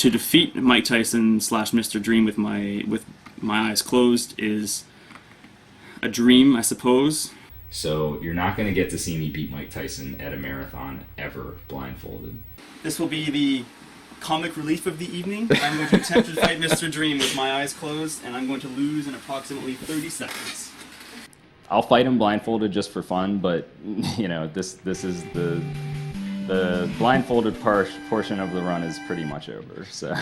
to defeat Mike Tyson / Mr. Dream with my eyes closed is a dream, I suppose. So you're not going to get to see me beat Mike Tyson at a marathon ever blindfolded. This will be the comic relief of the evening. I'm going to attempt to fight Mr. Dream with my eyes closed, and I'm going to lose in approximately 30 seconds. I'll fight him blindfolded just for fun, but you know, this is the blindfolded portion of the run is pretty much over. So.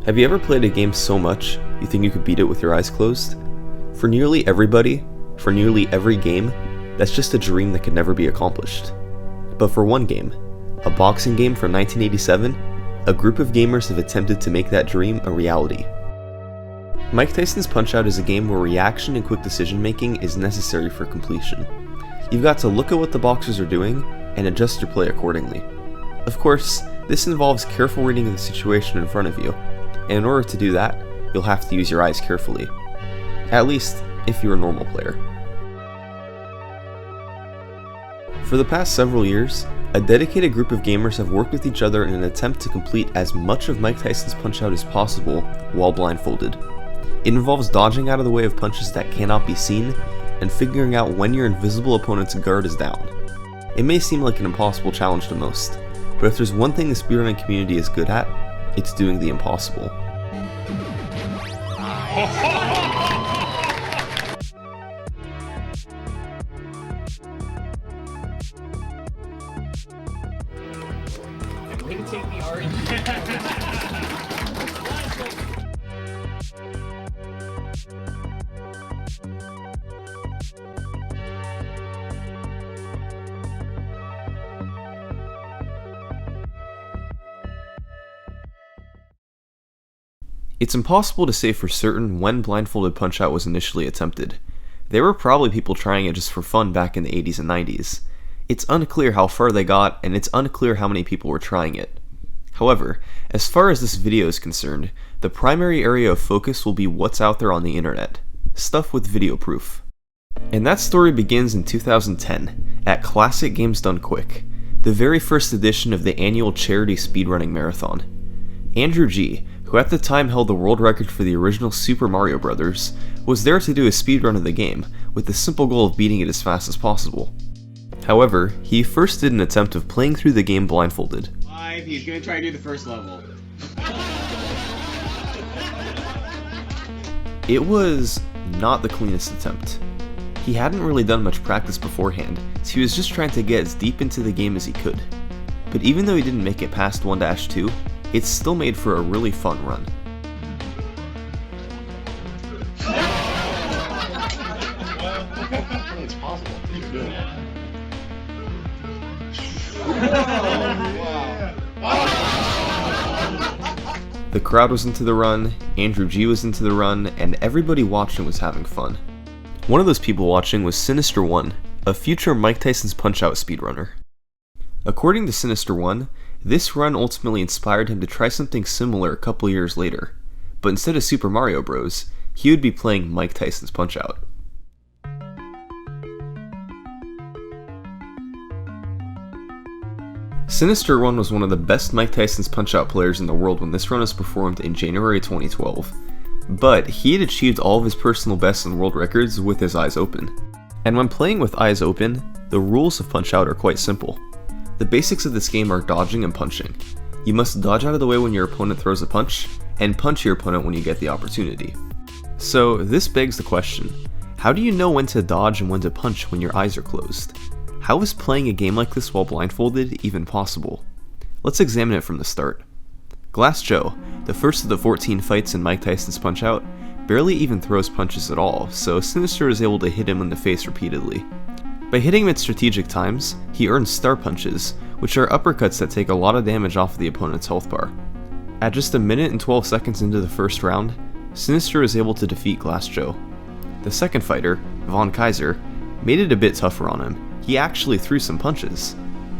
Have you ever played a game so much you think you could beat it with your eyes closed? For nearly everybody, for nearly every game, that's just a dream that could never be accomplished. But for one game, a boxing game from 1987, a group of gamers have attempted to make that dream a reality. Mike Tyson's Punch-Out is a game where reaction and quick decision making is necessary for completion. You've got to look at what the boxers are doing and adjust your play accordingly. Of course, this involves careful reading of the situation in front of you, and in order to do that, you'll have to use your eyes carefully. At least, if you're a normal player. For the past several years, a dedicated group of gamers have worked with each other in an attempt to complete as much of Mike Tyson's Punch-Out as possible while blindfolded. It involves dodging out of the way of punches that cannot be seen, and figuring out when your invisible opponent's guard is down. It may seem like an impossible challenge to most, but if there's one thing the speedrunning community is good at, it's doing the impossible. Way to take the orange. It's impossible to say for certain when blindfolded Punch-Out was initially attempted. There were probably people trying it just for fun back in the 80s and 90s. It's unclear how far they got, and it's unclear how many people were trying it. However, as far as this video is concerned, the primary area of focus will be what's out there on the internet. Stuff with video proof. And that story begins in 2010, at Classic Games Done Quick, the very first edition of the annual charity speedrunning marathon. Andrew G., who at the time held the world record for the original Super Mario Bros., was there to do a speedrun of the game, with the simple goal of beating it as fast as possible. However, he first did an attempt of playing through the game blindfolded. He's gonna try to do the first level. It was not the cleanest attempt. He hadn't really done much practice beforehand, so he was just trying to get as deep into the game as he could. But even though he didn't make it past 1-2, it's still made for a really fun run. It's possible. You can do it. The crowd was into the run, Andrew G was into the run, and everybody watching was having fun. One of those people watching was Sinister1, a future Mike Tyson's Punch-Out speedrunner. According to Sinister1, this run ultimately inspired him to try something similar a couple years later, but instead of Super Mario Bros., he would be playing Mike Tyson's Punch-Out. Sinister1 was one of the best Mike Tyson's Punch-Out players in the world when this run was performed in January 2012, but he had achieved all of his personal bests and world records with his eyes open. And when playing with eyes open, the rules of Punch-Out are quite simple. The basics of this game are dodging and punching. You must dodge out of the way when your opponent throws a punch, and punch your opponent when you get the opportunity. So this begs the question, how do you know when to dodge and when to punch when your eyes are closed? How is playing a game like this while blindfolded even possible? Let's examine it from the start. Glass Joe, the first of the 14 fights in Mike Tyson's Punch-Out, barely even throws punches at all, so Sinister is able to hit him in the face repeatedly. By hitting him at strategic times, he earns star punches, which are uppercuts that take a lot of damage off of the opponent's health bar. At just a minute and 12 seconds into the first round, Sinister is able to defeat Glass Joe. The second fighter, Von Kaiser, made it a bit tougher on him. He actually threw some punches.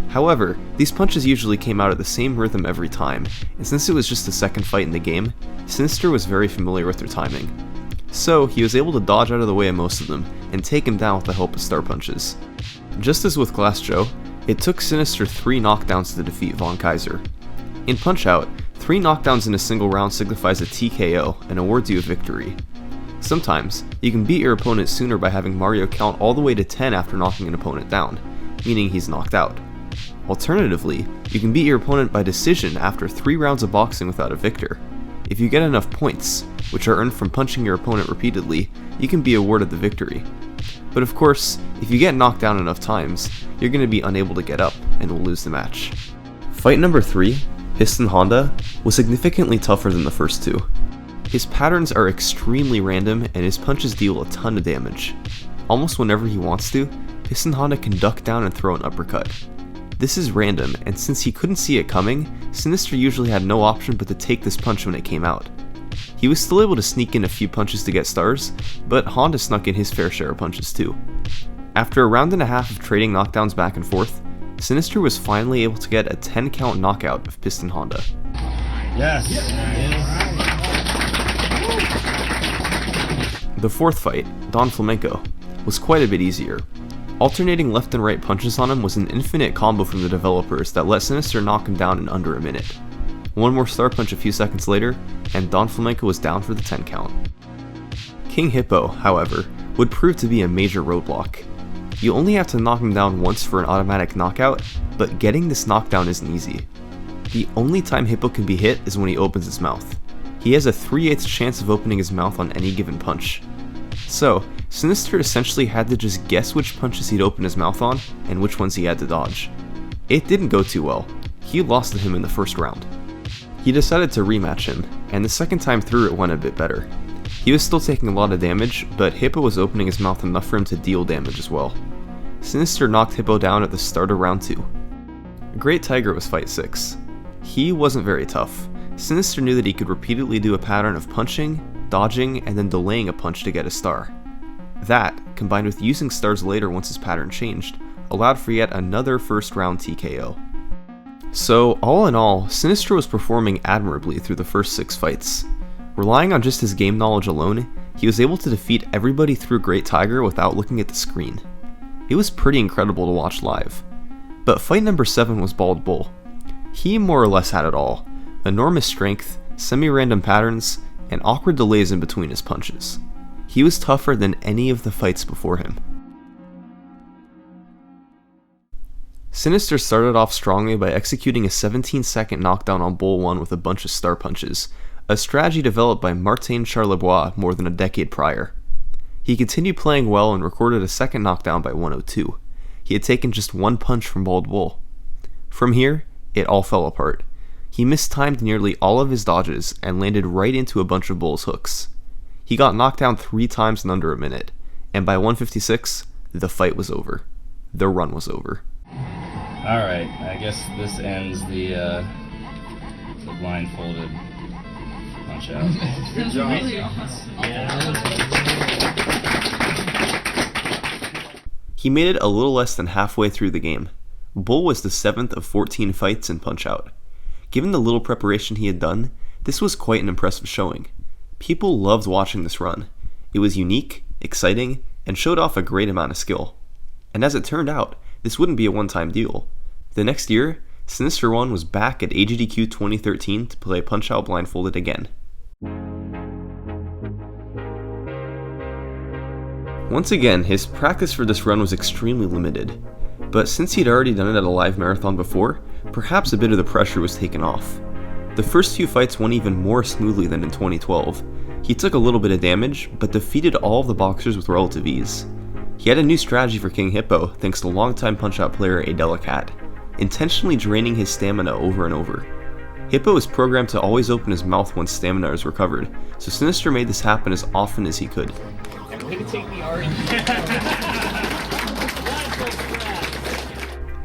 However, these punches usually came out at the same rhythm every time, and since it was just the second fight in the game, Sinister was very familiar with their timing. So, he was able to dodge out of the way of most of them, and take him down with the help of star punches. Just as with Glass Joe, it took Sinister 3 knockdowns to defeat Von Kaiser. In Punch-Out, 3 knockdowns in a single round signifies a TKO and awards you a victory. Sometimes, you can beat your opponent sooner by having Mario count all the way to 10 after knocking an opponent down, meaning he's knocked out. Alternatively, you can beat your opponent by decision after 3 rounds of boxing without a victor. If you get enough points, which are earned from punching your opponent repeatedly, you can be awarded the victory. But of course, if you get knocked down enough times, you're going to be unable to get up and will lose the match. Fight number 3, Piston Honda, was significantly tougher than the first 2. His patterns are extremely random and his punches deal a ton of damage. Almost whenever he wants to, Piston Honda can duck down and throw an uppercut. This is random, and since he couldn't see it coming, Sinister usually had no option but to take this punch when it came out. He was still able to sneak in a few punches to get stars, but Honda snuck in his fair share of punches too. After a round and a half of trading knockdowns back and forth, Sinister was finally able to get a 10 count knockout of Piston Honda. Yes. The fourth fight, Don Flamenco, was quite a bit easier. Alternating left and right punches on him was an infinite combo from the developers that let Sinister knock him down in under a minute. One more star punch a few seconds later, and Don Flamenco was down for the 10 count. King Hippo, however, would prove to be a major roadblock. You only have to knock him down once for an automatic knockout, but getting this knockdown isn't easy. The only time Hippo can be hit is when he opens his mouth. He has a 3/8 chance of opening his mouth on any given punch. So, Sinister essentially had to just guess which punches he'd open his mouth on and which ones he had to dodge. It didn't go too well. He lost to him in the first round. He decided to rematch him, and the second time through it went a bit better. He was still taking a lot of damage, but Hippo was opening his mouth enough for him to deal damage as well. Sinister knocked Hippo down at the start of round 2. Great Tiger was fight 6. He wasn't very tough. Sinister knew that he could repeatedly do a pattern of punching, dodging, and then delaying a punch to get a star. That, combined with using stars later once his pattern changed, allowed for yet another first round TKO. So, all in all, Sinister was performing admirably through the first 6 fights. Relying on just his game knowledge alone, he was able to defeat everybody through Great Tiger without looking at the screen. It was pretty incredible to watch live. But fight number 7 was Bald Bull. He more or less had it all: enormous strength, semi-random patterns, and awkward delays in between his punches. He was tougher than any of the fights before him. Sinister started off strongly by executing a 17-second knockdown on Bull 1 with a bunch of star punches, a strategy developed by Martin Charlebois more than a decade prior. He continued playing well and recorded a second knockdown by 102. He had taken just one punch from Bald Bull. From here, it all fell apart. He mistimed nearly all of his dodges and landed right into a bunch of Bull's hooks. He got knocked down 3 times in under a minute, and by 156, the fight was over. The run was over. Alright, I guess this ends the blindfolded punch out. Good job. He made it a little less than halfway through the game. Bull was the 7th of 14 fights in Punch-Out. Given the little preparation he had done, this was quite an impressive showing. People loved watching this run. It was unique, exciting, and showed off a great amount of skill. And as it turned out, this wouldn't be a one-time deal. The next year, Sinister One was back at AGDQ 2013 to play Punch-Out blindfolded again. Once again, his practice for this run was extremely limited, but since he'd already done it at a live marathon before, perhaps a bit of the pressure was taken off. The first few fights went even more smoothly than in 2012. He took a little bit of damage, but defeated all of the boxers with relative ease. He had a new strategy for King Hippo thanks to longtime Punch-Out player Adela Cat, intentionally draining his stamina over and over. Hippo is programmed to always open his mouth once stamina is recovered, so Sinister made this happen as often as he could.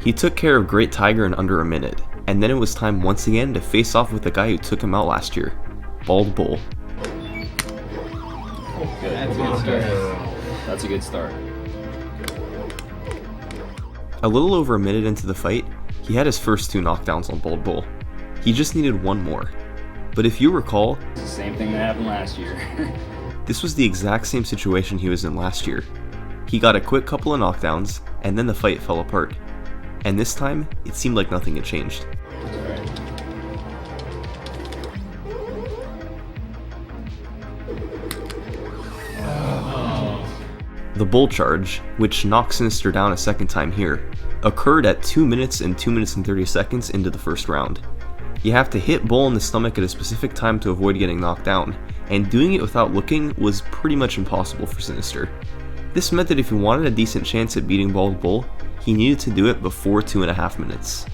He took care of Great Tiger in under a minute, and then it was time once again to face off with the guy who took him out last year, Bald Bull. That's a good start. A little over a minute into the fight, he had his first 2 knockdowns on Bald Bull. He just needed one more. But if you recall, It's the same thing that happened last year. this was the exact same situation he was in last year. He got a quick couple of knockdowns, and then the fight fell apart. And this time, it seemed like nothing had changed. The bull charge, which knocked Sinister down a second time here, occurred at 2 minutes and 2 minutes and 30 seconds into the first round. You have to hit bull in the stomach at a specific time to avoid getting knocked down, and doing it without looking was pretty much impossible for Sinister. This meant that if he wanted a decent chance at beating Bald Bull, he needed to do it before 2.5 minutes.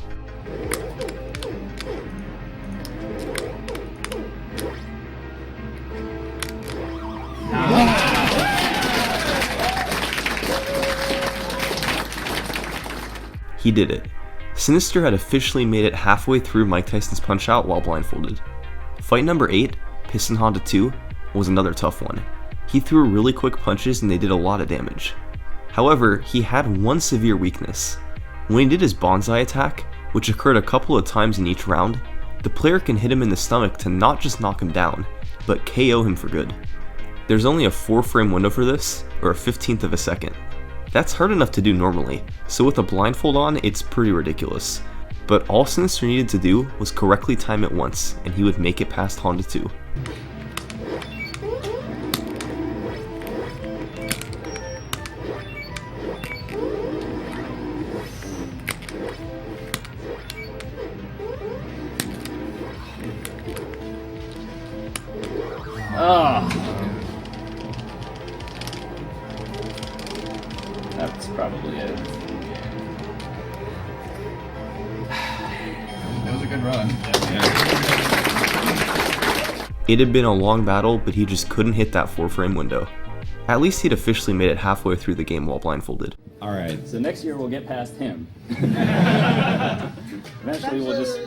He did it. Sinister had officially made it halfway through Mike Tyson's Punch-Out while blindfolded. Fight number 8, Piston Honda 2, was another tough one. He threw really quick punches and they did a lot of damage. However, he had one severe weakness. When he did his bonsai attack, which occurred a couple of times in each round, the player can hit him in the stomach to not just knock him down, but KO him for good. There's only a 4-frame window for this, or a 15th of a second. That's hard enough to do normally, so with a blindfold on, it's pretty ridiculous. But all Sinister needed to do was correctly time it once, and he would make it past Honda 2. That's probably it. That was a good run. It had been a long battle, but he just couldn't hit that 4-frame window. At least he'd officially made it halfway through the game while blindfolded. Alright, so next year we'll get past him. Eventually we'll just,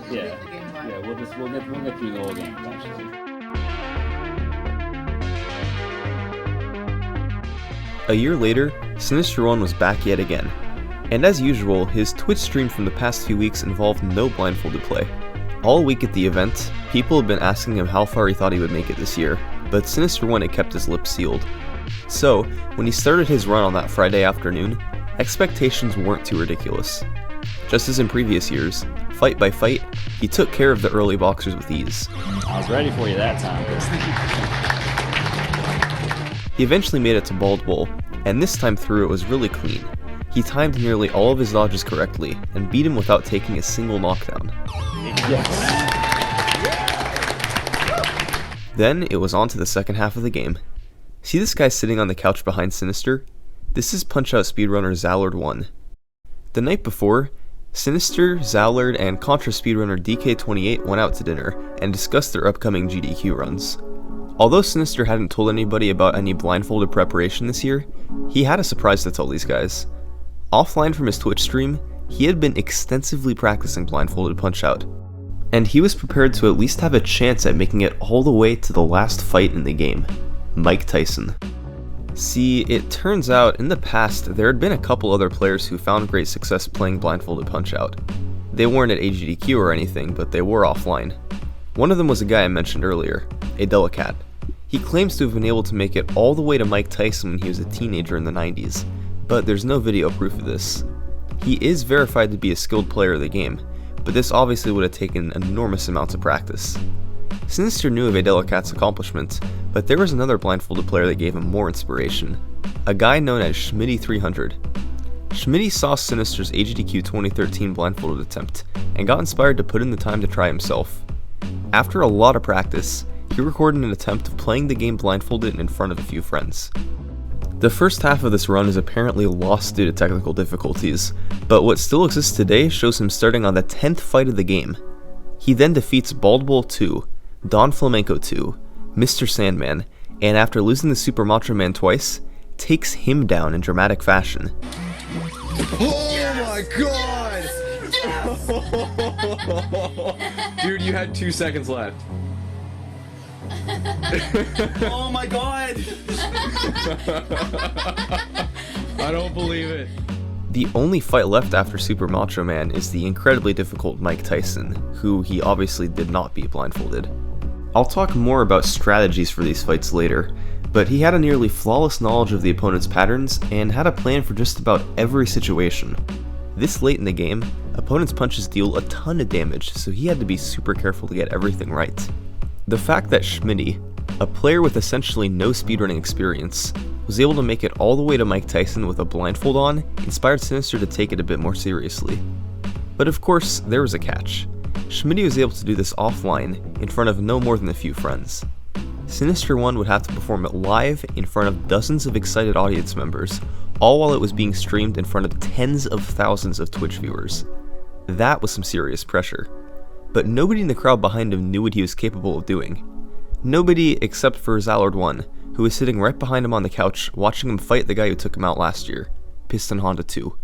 we'll get through the whole game eventually. A year later, Sinister 1 was back yet again. And as usual, his Twitch stream from the past few weeks involved no blindfolded play. All week at the event, people had been asking him how far he thought he would make it this year, but Sinister 1 had kept his lips sealed. So, when he started his run on that Friday afternoon, expectations weren't too ridiculous. Just as in previous years, fight by fight, he took care of the early boxers with ease. I was ready for you that time. He eventually made it to Bald Bull, and this time through it was really clean. He timed nearly all of his dodges correctly, and beat him without taking a single knockdown. Yes. Then it was on to the second half of the game. See this guy sitting on the couch behind Sinister? This is Punch-Out speedrunner Zallard 1. The night before, Sinister, Zallard, and Contra speedrunner DK28 went out to dinner and discussed their upcoming GDQ runs. Although Sinister hadn't told anybody about any blindfolded preparation this year, he had a surprise to tell these guys. Offline from his Twitch stream, he had been extensively practicing blindfolded Punch-Out, and he was prepared to at least have a chance at making it all the way to the last fight in the game, Mike Tyson. See, it turns out in the past there had been a couple other players who found great success playing blindfolded Punch-Out. They weren't at AGDQ or anything, but they were offline. One of them was a guy I mentioned earlier, a Delicat. He claims to have been able to make it all the way to Mike Tyson when he was a teenager in the 90s, but there's no video proof of this. He is verified to be a skilled player of the game, but this obviously would have taken enormous amounts of practice. Sinister knew of a Delicat's accomplishments, but there was another blindfolded player that gave him more inspiration, a guy known as Schmitty300. Schmitty saw Sinister's AGDQ 2013 blindfolded attempt, and got inspired to put in the time to try himself. After a lot of practice, he recorded an attempt of playing the game blindfolded in front of a few friends. The first half of this run is apparently lost due to technical difficulties, but what still exists today shows him starting on the 10th fight of the game. He then defeats Bald Bull 2, Don Flamenco 2, Mr. Sandman, and after losing the Super Macho Man twice, takes him down in dramatic fashion. Oh my god! Dude, you had 2 seconds left. Oh my god! I don't believe it. The only fight left after Super Macho Man is the incredibly difficult Mike Tyson, who he obviously did not beat blindfolded. I'll talk more about strategies for these fights later, but he had a nearly flawless knowledge of the opponent's patterns and had a plan for just about every situation. This late in the game, opponent's punches deal a ton of damage, so he had to be super careful to get everything right. The fact that Schmitty, a player with essentially no speedrunning experience, was able to make it all the way to Mike Tyson with a blindfold on inspired Sinister to take it a bit more seriously. But of course, there was a catch. Schmitty was able to do this offline in front of no more than a few friends. Sinister 1 would have to perform it live in front of dozens of excited audience members, all while it was being streamed in front of tens of thousands of Twitch viewers. That was some serious pressure. But nobody in the crowd behind him knew what he was capable of doing. Nobody except for Zallard 1, who was sitting right behind him on the couch watching him fight the guy who took him out last year, Piston Honda 2.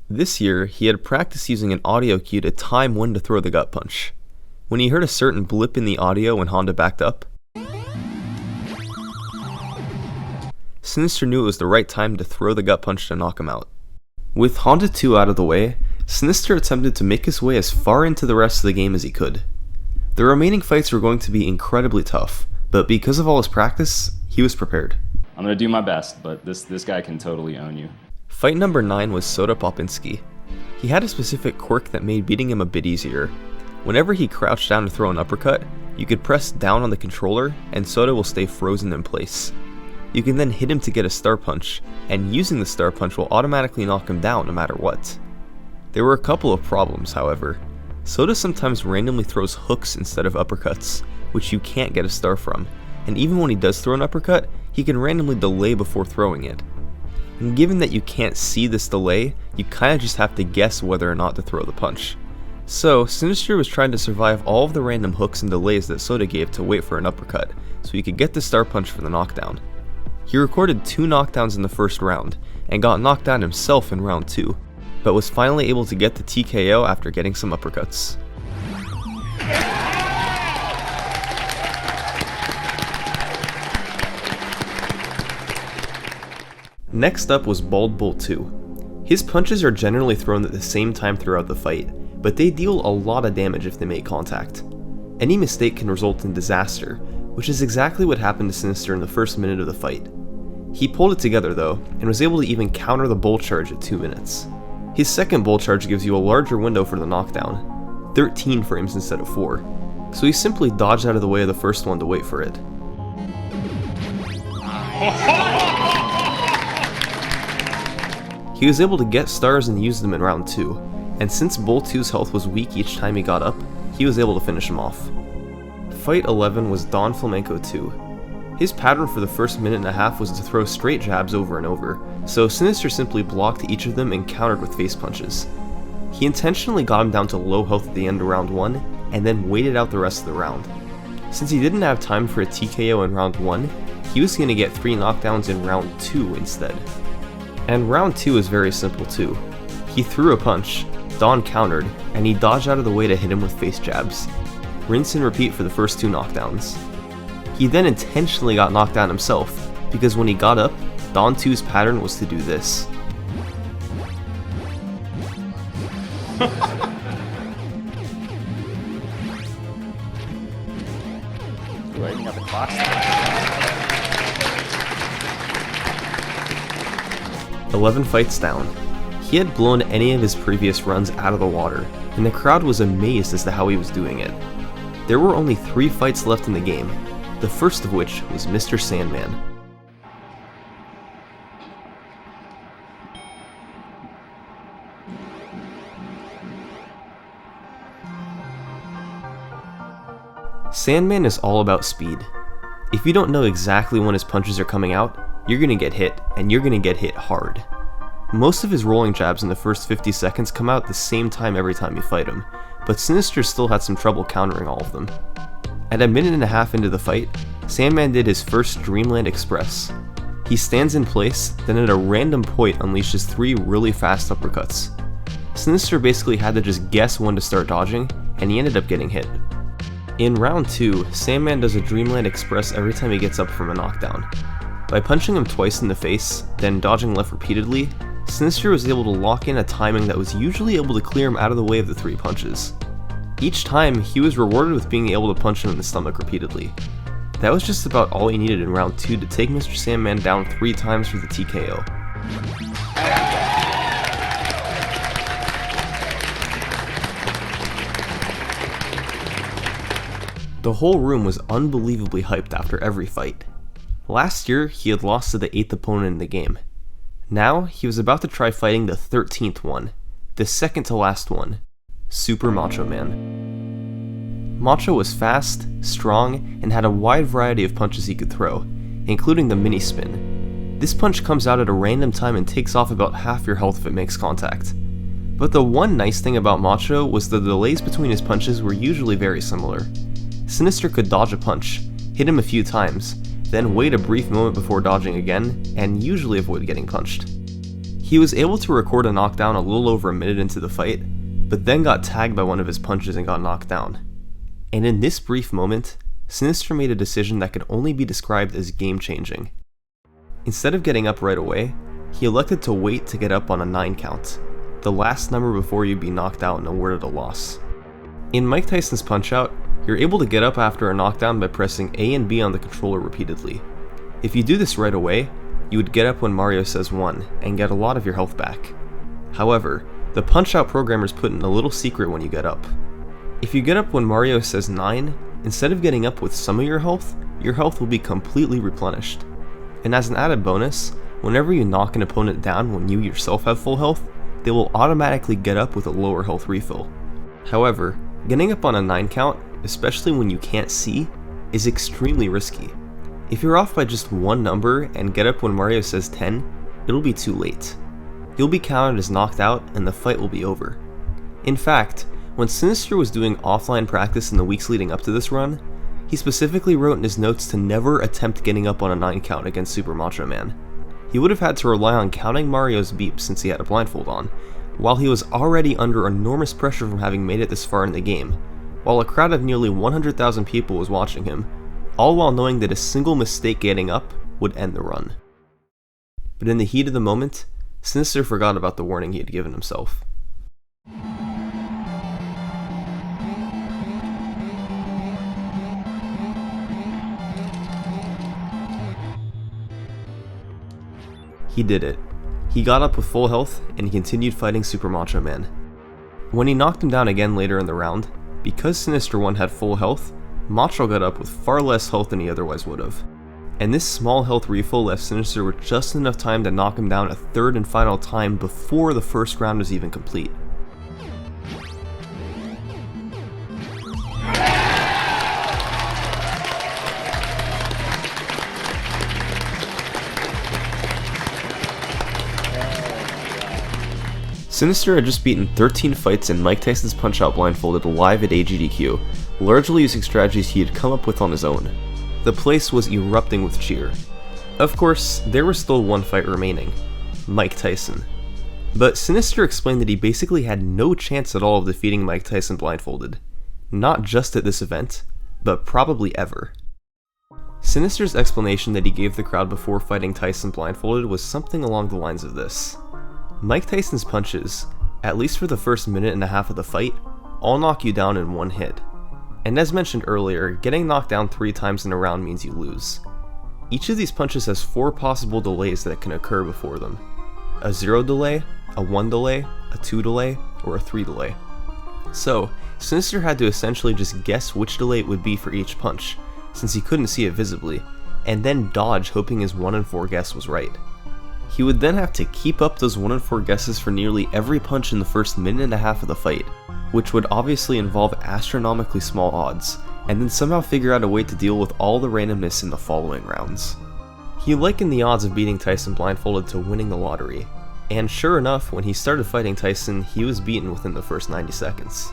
This year, he had practiced using an audio cue to time when to throw the gut punch. When he heard a certain blip in the audio when Honda backed up, Sinister knew it was the right time to throw the gut punch to knock him out. With Honda 2 out of the way, Sinister attempted to make his way as far into the rest of the game as he could. The remaining fights were going to be incredibly tough, but because of all his practice, he was prepared. I'm going to do my best, but this guy can totally own you. Fight number 9 was Soda Popinski. He had a specific quirk that made beating him a bit easier. Whenever he crouched down to throw an uppercut, you could press down on the controller and Soda will stay frozen in place. You can then hit him to get a star punch, and using the star punch will automatically knock him down no matter what. There were a couple of problems, however. Soda sometimes randomly throws hooks instead of uppercuts, which you can't get a star from, and even when he does throw an uppercut, he can randomly delay before throwing it. And given that you can't see this delay, you kinda just have to guess whether or not to throw the punch. So, Sinister was trying to survive all of the random hooks and delays that Soda gave to wait for an uppercut, so he could get the star punch for the knockdown. He recorded 2 knockdowns in the first round, and got knocked down himself in round 2, but was finally able to get the TKO after getting some uppercuts. Next up was Bald Bull 2. His punches are generally thrown at the same time throughout the fight, but they deal a lot of damage if they make contact. Any mistake can result in disaster, which is exactly what happened to Sinister in the first minute of the fight. He pulled it together though, and was able to even counter the bull charge at 2 minutes. His second bull charge gives you a larger window for the knockdown, 13 frames instead of 4, so he simply dodged out of the way of the first one to wait for it. He was able to get stars and use them in round 2, and since Bull 2's health was weak each time he got up, he was able to finish him off. Fight 11 was Don Flamenco 2. His pattern for the first minute and a half was to throw straight jabs over and over, so Sinister simply blocked each of them and countered with face punches. He intentionally got him down to low health at the end of round 1, and then waited out the rest of the round. Since he didn't have time for a TKO in round 1, he was going to get 3 knockdowns in round 2 instead. And round 2 is very simple too. He threw a punch, Don countered, and he dodged out of the way to hit him with face jabs. Rinse and repeat for the first 2 knockdowns. He then intentionally got knocked down himself, because when he got up, Don 2's pattern was to do this. Lighting up the clock. 11 fights down. He had blown any of his previous runs out of the water, and the crowd was amazed as to how he was doing it. There were only 3 fights left in the game, the first of which was Mr. Sandman. Sandman is all about speed. If you don't know exactly when his punches are coming out, you're gonna get hit, and you're gonna get hit hard. Most of his rolling jabs in the first 50 seconds come out at the same time every time you fight him, but Sinister still had some trouble countering all of them. At a minute and a half into the fight, Sandman did his first Dreamland Express. He stands in place, then at a random point unleashes 3 really fast uppercuts. Sinister basically had to just guess when to start dodging, and he ended up getting hit. In round 2, Sandman does a Dreamland Express every time he gets up from a knockdown. By punching him twice in the face, then dodging left repeatedly, Sinister was able to lock in a timing that was usually able to clear him out of the way of the 3 punches. Each time, he was rewarded with being able to punch him in the stomach repeatedly. That was just about all he needed in round 2 to take Mr. Sandman down 3 times for the TKO. The whole room was unbelievably hyped after every fight. Last year, he had lost to the 8th opponent in the game. Now, he was about to try fighting the 13th one, the second to last one, Super Macho Man. Macho was fast, strong, and had a wide variety of punches he could throw, including the mini spin. This punch comes out at a random time and takes off about half your health if it makes contact. But the one nice thing about Macho was the delays between his punches were usually very similar. Sinister could dodge a punch, hit him a few times, then wait a brief moment before dodging again, and usually avoid getting punched. He was able to record a knockdown a little over a minute into the fight, but then got tagged by one of his punches and got knocked down. And in this brief moment, Sinister made a decision that could only be described as game-changing. Instead of getting up right away, he elected to wait to get up on a 9 count, the last number before you'd be knocked out and awarded a loss. In Mike Tyson's Punch-Out, you're able to get up after a knockdown by pressing A and B on the controller repeatedly. If you do this right away, you would get up when Mario says 1 and get a lot of your health back. However, the Punch-Out programmers put in a little secret when you get up. If you get up when Mario says 9, instead of getting up with some of your health will be completely replenished. And as an added bonus, whenever you knock an opponent down when you yourself have full health, they will automatically get up with a lower health refill. However, getting up on a 9 count, especially when you can't see, is extremely risky. If you're off by just one number and get up when Mario says 10, it'll be too late. You'll be counted as knocked out and the fight will be over. In fact, when Sinister was doing offline practice in the weeks leading up to this run, he specifically wrote in his notes to never attempt getting up on a 9 count against Super Macho Man. He would have had to rely on counting Mario's beeps since he had a blindfold on, while he was already under enormous pressure from having made it this far in the game, while a crowd of nearly 100,000 people was watching him, all while knowing that a single mistake getting up would end the run. But in the heat of the moment, Sinister forgot about the warning he had given himself. He did it. He got up with full health, and he continued fighting Super Macho Man. When he knocked him down again later in the round, because Sinister 1 had full health, Macho got up with far less health than he otherwise would have. And this small health refill left Sinister with just enough time to knock him down a third and final time before the first round was even complete. Sinister had just beaten 13 fights in Mike Tyson's Punch-Out Blindfolded live at AGDQ, largely using strategies he had come up with on his own. The place was erupting with cheer. Of course, there was still one fight remaining, Mike Tyson. But Sinister explained that he basically had no chance at all of defeating Mike Tyson blindfolded. Not just at this event, but probably ever. Sinister's explanation that he gave the crowd before fighting Tyson blindfolded was something along the lines of this. Mike Tyson's punches, at least for the first minute and a half of the fight, all knock you down in one hit. And as mentioned earlier, getting knocked down 3 times in a round means you lose. Each of these punches has 4 possible delays that can occur before them. A 0 delay, a 1 delay, a 2 delay, or a 3 delay. So, Sinister had to essentially just guess which delay it would be for each punch, since he couldn't see it visibly, and then dodge hoping his 1 in 4 guess was right. He would then have to keep up those 1 in 4 guesses for nearly every punch in the first minute and a half of the fight, which would obviously involve astronomically small odds, and then somehow figure out a way to deal with all the randomness in the following rounds. He likened the odds of beating Tyson blindfolded to winning the lottery, and sure enough, when he started fighting Tyson, he was beaten within the first 90 seconds.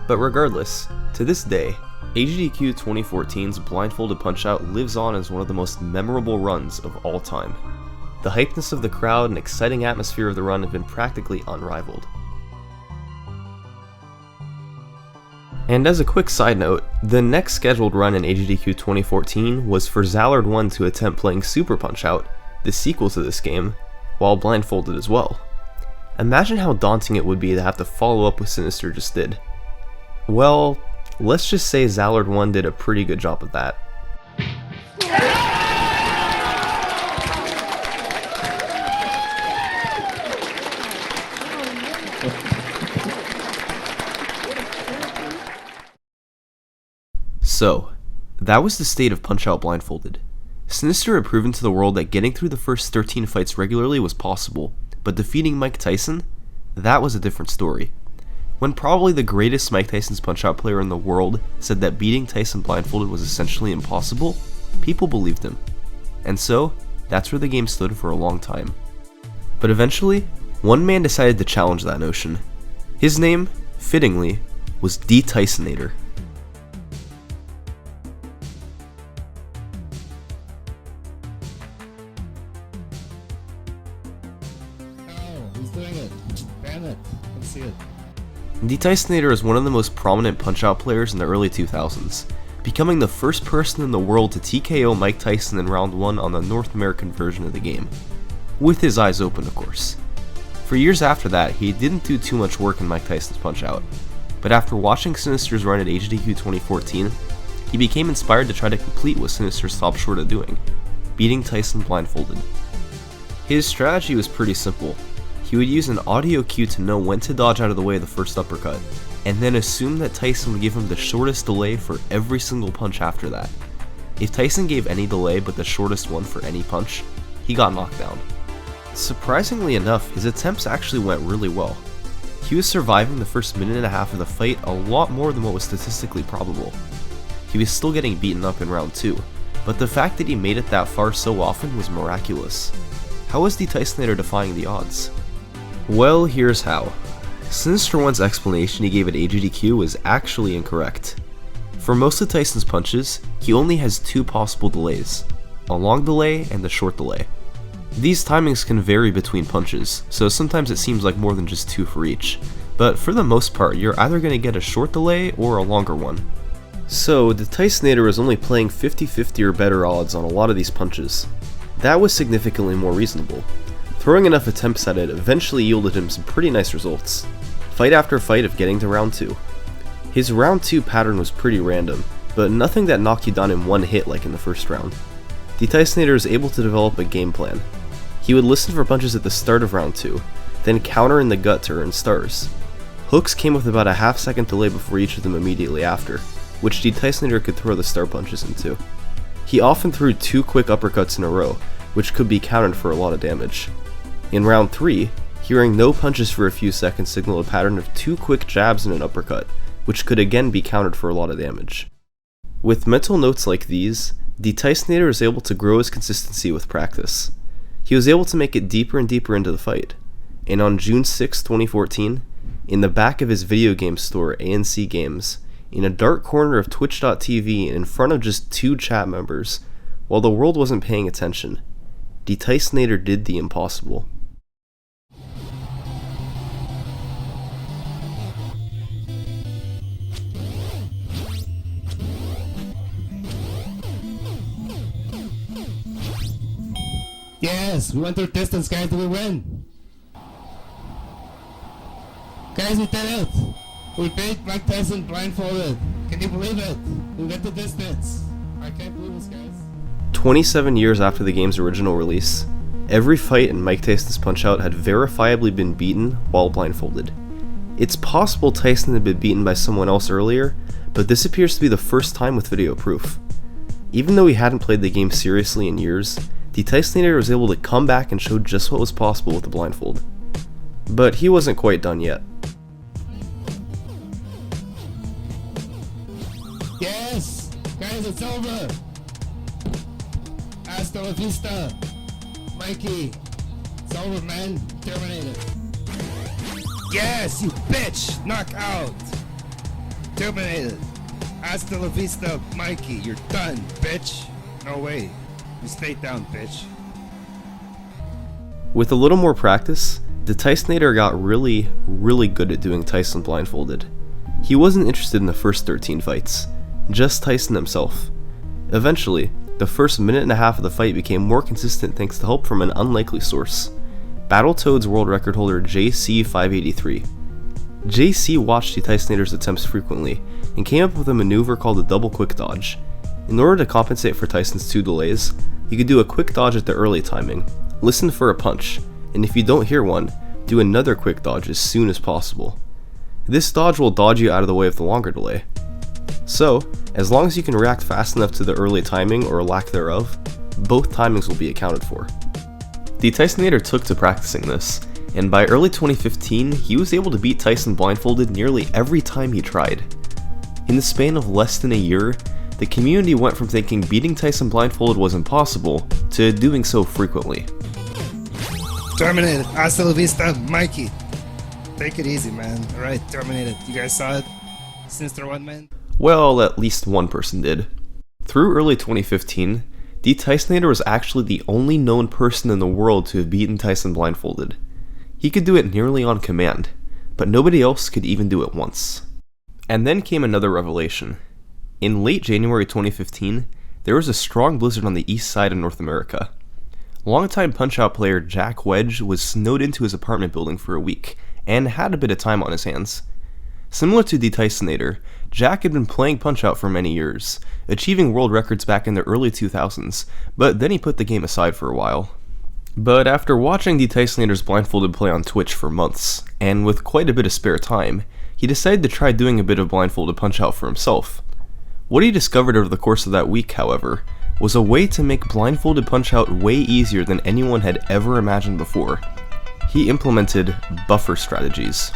But regardless, to this day, AGDQ 2014's Blindfolded Punch-Out lives on as one of the most memorable runs of all time. The hypeness of the crowd and exciting atmosphere of the run have been practically unrivaled. And as a quick side note, the next scheduled run in AGDQ 2014 was for Zallard 1 to attempt playing Super Punch-Out, the sequel to this game, while blindfolded as well. Imagine how daunting it would be to have to follow up what Sinister just did. Well, let's just say Zallard 1 did a pretty good job of that. So, that was the state of Punch-Out blindfolded. Sinister had proven to the world that getting through the first 13 fights regularly was possible, but defeating Mike Tyson? That was a different story. When probably the greatest Mike Tyson's Punch-Out player in the world said that beating Tyson blindfolded was essentially impossible, people believed him. And so, that's where the game stood for a long time. But eventually, one man decided to challenge that notion. His name, fittingly, was D-Tysonator. D-Tysonator is one of the most prominent Punch-Out players in the early 2000s, becoming the first person in the world to TKO Mike Tyson in round 1 on the North American version of the game. With his eyes open, of course. For years after that, he didn't do too much work in Mike Tyson's Punch-Out, but after watching Sinister's run at AGDQ 2014, he became inspired to try to complete what Sinister stopped short of doing, beating Tyson blindfolded. His strategy was pretty simple. He would use an audio cue to know when to dodge out of the way of the first uppercut, and then assume that Tyson would give him the shortest delay for every single punch after that. If Tyson gave any delay but the shortest one for any punch, he got knocked down. Surprisingly enough, his attempts actually went really well. He was surviving the first minute and a half of the fight a lot more than what was statistically probable. He was still getting beaten up in round 2, but the fact that he made it that far so often was miraculous. How was D-Tysonator defying the odds? Well, here's how. Sinister One's explanation he gave at AGDQ was actually incorrect. For most of Tyson's punches, he only has 2 possible delays, a long delay and a short delay. These timings can vary between punches, so sometimes it seems like more than just 2 for each, but for the most part you're either going to get a short delay or a longer one. So, the Tysonator is only playing 50-50 or better odds on a lot of these punches. That was significantly more reasonable. Throwing enough attempts at it eventually yielded him some pretty nice results, fight after fight of getting to round 2. His round 2 pattern was pretty random, but nothing that knocked you down in one hit like in the first round. D-Tysonator is able to develop a game plan. He would listen for punches at the start of round 2, then counter in the gut to earn stars. Hooks came with about a half-second delay before each of them immediately after, which D-Tysonator could throw the star punches into. He often threw 2 quick uppercuts in a row, which could be countered for a lot of damage. In round 3, hearing no punches for a few seconds signaled a pattern of 2 quick jabs and an uppercut, which could again be countered for a lot of damage. With mental notes like these, D-Tysonator is able to grow his consistency with practice. He was able to make it deeper and deeper into the fight, and on June 6, 2014, in the back of his video game store ANC Games, in a dark corner of Twitch.tv in front of just 2 chat members, while the world wasn't paying attention, D-Tysonator did the impossible. Yes, we went through distance, guys. Did we win? Guys, we did it. We beat Mike Tyson blindfolded. Can you believe it? We went the distance. I can't believe this, guys. 27 years after the game's original release, every fight in Mike Tyson's Punch-Out had verifiably been beaten while blindfolded. It's possible Tyson had been beaten by someone else earlier, but this appears to be the first time with video proof. Even though he hadn't played the game seriously in years, D-Tysonator was able to come back and show just what was possible with the blindfold. But he wasn't quite done yet. Yes! Guys, it's over! Hasta la vista! Mikey! It's over, man. Terminated. Yes, you bitch! Knockout! Terminated. Hasta la vista, Mikey. You're done, bitch. No way. You stay down, bitch. With a little more practice, the Tysonator got really good at doing Tyson blindfolded. He wasn't interested in the first 13 fights, just Tyson himself. Eventually, the first minute and a half of the fight became more consistent thanks to help from an unlikely source, Battletoads world record holder JC583. JC watched the Tysonator's attempts frequently and came up with a maneuver called a double quick dodge. In order to compensate for Tyson's 2 delays, you could do a quick dodge at the early timing, listen for a punch, and if you don't hear one, do another quick dodge as soon as possible. This dodge will dodge you out of the way of the longer delay. So, as long as you can react fast enough to the early timing or lack thereof, both timings will be accounted for. The Tysonator took to practicing this, and by early 2015, he was able to beat Tyson blindfolded nearly every time he tried. In the span of less than a year, the community went from thinking beating Tyson blindfolded was impossible to doing so frequently. Terminated. Hasta la vista, Mikey. Take it easy, man. Alright, terminated. You guys saw it? Sinister One Man? Well, at least one person did. Through early 2015, the Tysonator was actually the only known person in the world to have beaten Tyson blindfolded. He could do it nearly on command, but nobody else could even do it once. And then came another revelation. In late January 2015, there was a strong blizzard on the east side of North America. Longtime Punch-Out player Jack Wedge was snowed into his apartment building for a week, and had a bit of time on his hands. Similar to the Tysonator, Jack had been playing Punch-Out for many years, achieving world records back in the early 2000s, but then he put the game aside for a while. But after watching the Tysonator's blindfolded play on Twitch for months, and with quite a bit of spare time, he decided to try doing a bit of blindfolded Punch-Out for himself. What he discovered over the course of that week, however, was a way to make blindfolded Punch-Out way easier than anyone had ever imagined before. He implemented buffer strategies.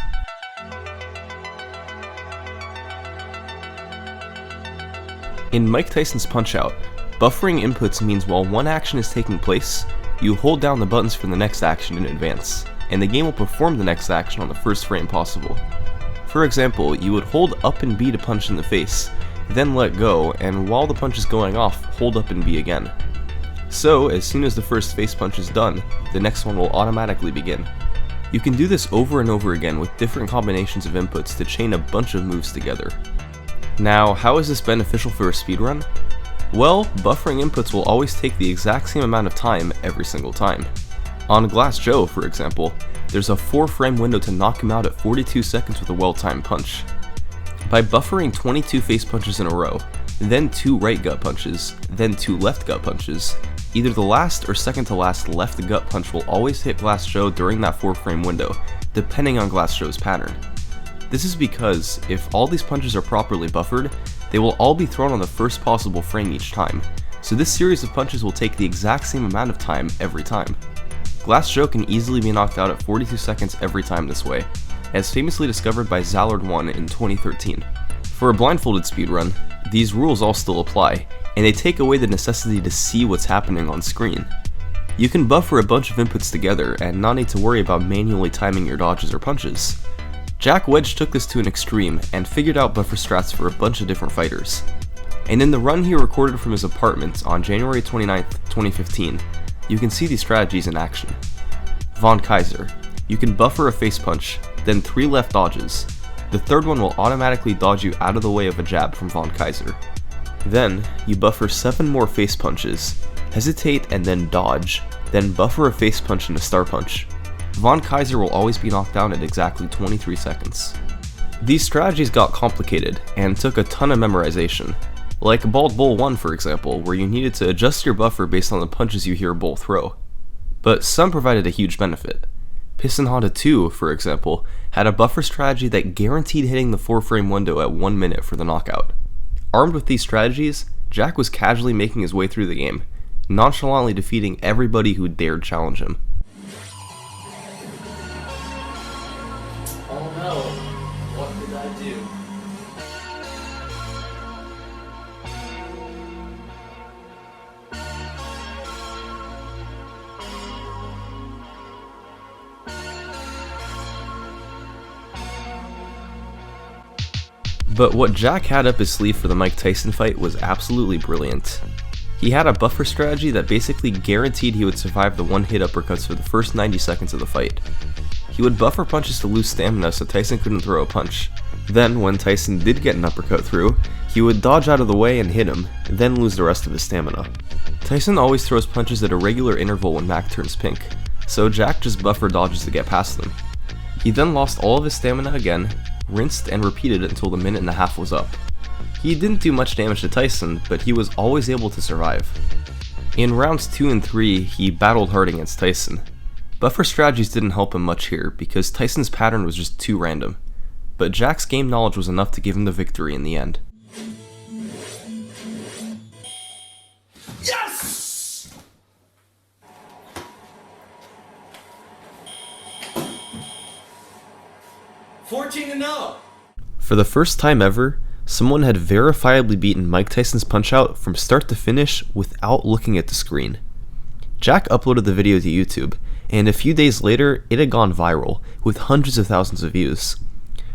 In Mike Tyson's Punch-Out, buffering inputs means while one action is taking place, you hold down the buttons for the next action in advance, and the game will perform the next action on the first frame possible. For example, you would hold up and B to punch in the face, then let go, and while the punch is going off, hold up and B again. So, as soon as the first face punch is done, the next one will automatically begin. You can do this over and over again with different combinations of inputs to chain a bunch of moves together. Now, how is this beneficial for a speedrun? Well, buffering inputs will always take the exact same amount of time every single time. On Glass Joe, for example, there's a 4-frame window to knock him out at 42 seconds with a well-timed punch. By buffering 22 face punches in a row, then 2 right gut punches, then 2 left gut punches, either the last or second to last left gut punch will always hit Glass Joe during that 4-frame window, depending on Glass Joe's pattern. This is because, if all these punches are properly buffered, they will all be thrown on the first possible frame each time, so this series of punches will take the exact same amount of time every time. Glass Joe can easily be knocked out at 42 seconds every time this way, as famously discovered by Zallard1 in 2013. For a blindfolded speedrun, these rules all still apply, and they take away the necessity to see what's happening on screen. You can buffer a bunch of inputs together and not need to worry about manually timing your dodges or punches. Jack Wedge took this to an extreme and figured out buffer strats for a bunch of different fighters. And in the run he recorded from his apartment on January 29th, 2015, you can see these strategies in action. Von Kaiser. You can buffer a face punch, then 3 left dodges. The third one will automatically dodge you out of the way of a jab from Von Kaiser. Then, you buffer 7 more face punches, hesitate and then dodge, then buffer a face punch and a star punch. Von Kaiser will always be knocked down at exactly 23 seconds. These strategies got complicated and took a ton of memorization, like Bald Bull 1 for example, where you needed to adjust your buffer based on the punches you hear Bull throw. But some provided a huge benefit. Piston Honda 2, for example, had a buffer strategy that guaranteed hitting the 4-frame window at 1 minute for the knockout. Armed with these strategies, Jack was casually making his way through the game, nonchalantly defeating everybody who dared challenge him. Oh no, what did I do? But what Jack had up his sleeve for the Mike Tyson fight was absolutely brilliant. He had a buffer strategy that basically guaranteed he would survive the one-hit uppercuts for the first 90 seconds of the fight. He would buffer punches to lose stamina so Tyson couldn't throw a punch, Then, when Tyson did get an uppercut through, he would dodge out of the way and hit him, then lose the rest of his stamina. Tyson always throws punches at a regular interval when Mach turns pink, so Jack just buffer dodges to get past them. He then lost all of his stamina again, rinsed and repeated it until the minute and a half was up. He didn't do much damage to Tyson, but he was always able to survive. In rounds 2 and 3, he battled hard against Tyson. Buffer strategies didn't help him much here because Tyson's pattern was just too random, but Jack's game knowledge was enough to give him the victory in the end. Yes! $14-0. For the first time ever, someone had verifiably beaten Mike Tyson's Punch-Out from start to finish without looking at the screen. Jack uploaded the video to YouTube, and a few days later, it had gone viral, with hundreds of thousands of views.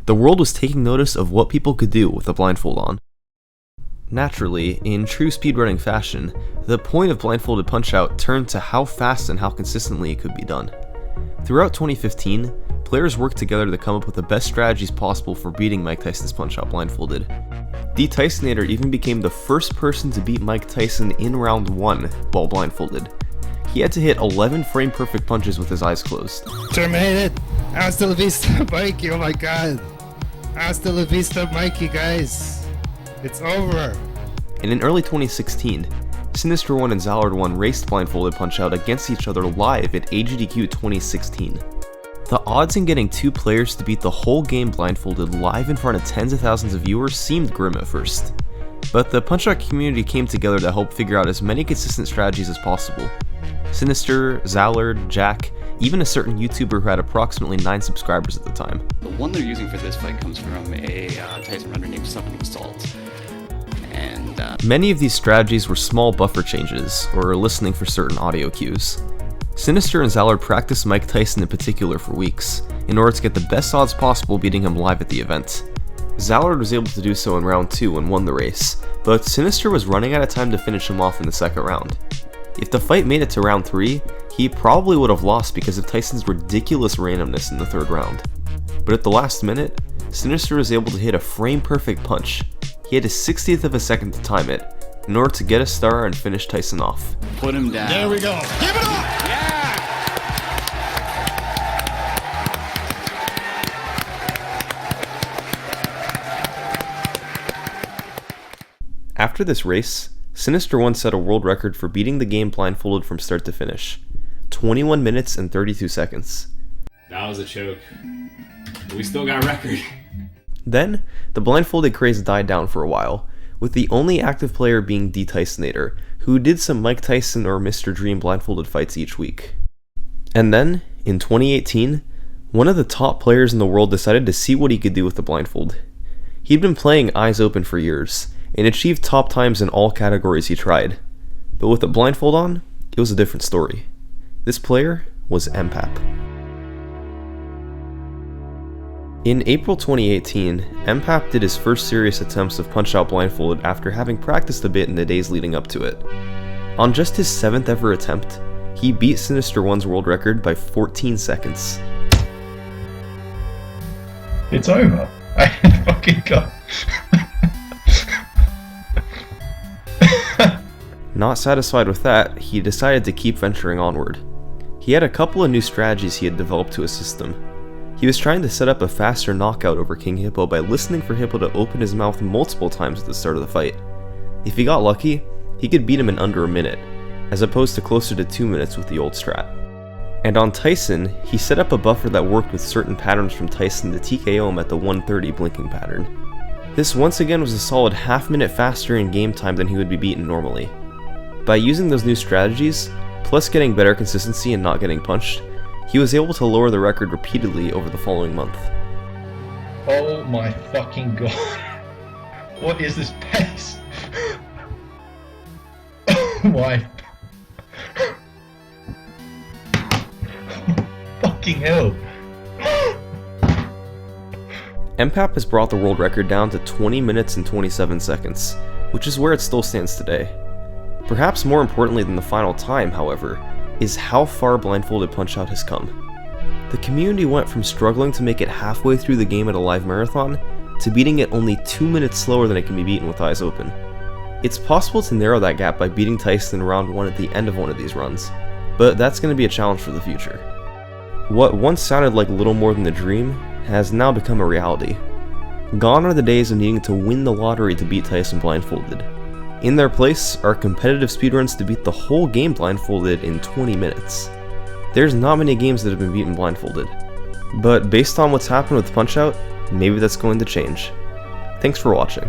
The world was taking notice of what people could do with a blindfold on. Naturally, in true speedrunning fashion, the point of blindfolded Punch-Out turned to how fast and how consistently it could be done. Throughout 2015, players worked together to come up with the best strategies possible for beating Mike Tyson's Punch-Out blindfolded. DietCokePlus even became the first person to beat Mike Tyson in round 1 while blindfolded. He had to hit 11 frame-perfect punches with his eyes closed. Terminated. Hasta la vista, Mikey. Oh my god. Hasta la vista, Mikey, guys. It's over. And in early 2016, Sinister 1 and Zallard 1 raced blindfolded Punch-Out against each other live at AGDQ 2016. The odds in getting two players to beat the whole game blindfolded live in front of tens of thousands of viewers seemed grim at first. But the Punch-Out community came together to help figure out as many consistent strategies as possible. Sinister, Zallard, Jack, even a certain YouTuber who had approximately 9 subscribers at the time. The one they're using for this fight comes from a Tyson runner named Summoning Salt. And many of these strategies were small buffer changes, or listening for certain audio cues. Sinister and Zallard practiced Mike Tyson in particular for weeks, in order to get the best odds possible beating him live at the event. Zallard was able to do so in round 2 and won the race, but Sinister was running out of time to finish him off in the second round. If the fight made it to round 3, he probably would have lost because of Tyson's ridiculous randomness in the third round. But at the last minute, Sinister was able to hit a frame-perfect punch. He had a 60th of a second to time it, in order to get a star and finish Tyson off. put him down. There we go. Give it up! After this race, Sinister 1 set a world record for beating the game blindfolded from start to finish. 21 minutes and 32 seconds. That was a choke. We still got a record. Then, the blindfolded craze died down for a while, with the only active player being DTysonator, who did some Mike Tyson or Mr. Dream blindfolded fights each week. And then, in 2018, one of the top players in the world decided to see what he could do with the blindfold. He'd been playing eyes open for years, and achieved top times in all categories he tried. But with the blindfold on, it was a different story. This player was MPAP. In April 2018, MPAP did his first serious attempts of Punch-Out blindfolded after having practiced a bit in the days leading up to it. On just his 7th ever attempt, he beat Sinister 1's world record by 14 seconds. It's over. I fucking got. Not satisfied with that, he decided to keep venturing onward. He had a couple of new strategies he had developed to assist him. He was trying to set up a faster knockout over King Hippo by listening for Hippo to open his mouth multiple times at the start of the fight. If he got lucky, he could beat him in under a minute, as opposed to closer to 2 minutes with the old strat. And on Tyson, he set up a buffer that worked with certain patterns from Tyson to TKO him at the 130 blinking pattern. This once again was a solid half minute faster in game time than he would be beaten normally. By using those new strategies, plus getting better consistency and not getting punched, he was able to lower the record repeatedly over the following month. Oh my fucking god. What is this pace? Oh my fucking hell. MPAP has brought the world record down to 20 minutes and 27 seconds, which is where it still stands today. Perhaps more importantly than the final time, however, is how far blindfolded Punch-Out has come. The community went from struggling to make it halfway through the game at a live marathon to beating it only 2 minutes slower than it can be beaten with eyes open. It's possible to narrow that gap by beating Tyson in round 1 at the end of one of these runs, but that's going to be a challenge for the future. What once sounded like little more than a dream has now become a reality. Gone are the days of needing to win the lottery to beat Tyson blindfolded. In their place are competitive speedruns to beat the whole game blindfolded in 20 minutes. There's not many games that have been beaten blindfolded, but based on what's happened with Punch-Out, maybe that's going to change. Thanks for watching.